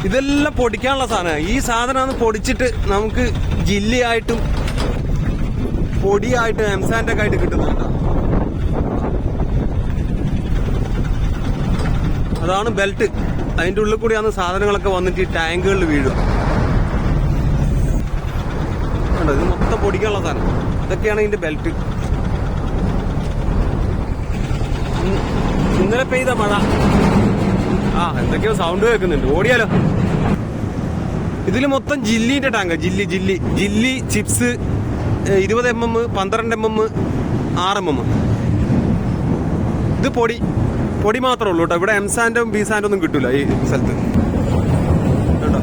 ഇതെല്ലാം പൊടിക്കാനുള്ള സാധനമാണ്. ഈ സാധനമാണ് പൊടിച്ചിട്ട് നമുക്ക് ജില്ലിയായിട്ടും പൊടിയായിട്ടും എംസാൻഡൊക്കെ ആയിട്ട് കിട്ടുന്നുണ്ട്. അതാണ് ബെൽറ്റ്. അതിന്റെ ഉള്ളിൽ കൂടിയാണ് സാധനങ്ങളൊക്കെ വന്നിട്ട് ഈ ടാങ്കുകളിൽ വീഴുക. ഇത് മൊത്തം പൊടിക്കാനുള്ള സാധനം. ഇതൊക്കെയാണ് ഇതിന്റെ ബെൽറ്റ്. ഇന്നലെ പെയ്ത മഴ. എന്തൊക്കെയോ സൗണ്ട് കേൾക്കുന്നുണ്ട്. ഓടിയാലോ. ഇതിൽ മൊത്തം ജില്ലിന്റെ ടാങ്ക. Jelly chips 20 mm, 12 mm, 6 mm. ഇത് പൊടി മാത്രമേ ഉള്ളൂ കേട്ടോ. ഇവിടെ എംസാൻഡും ബി സാൻഡും ഒന്നും കിട്ടൂല ഈ സ്ഥലത്ത് കേട്ടോ.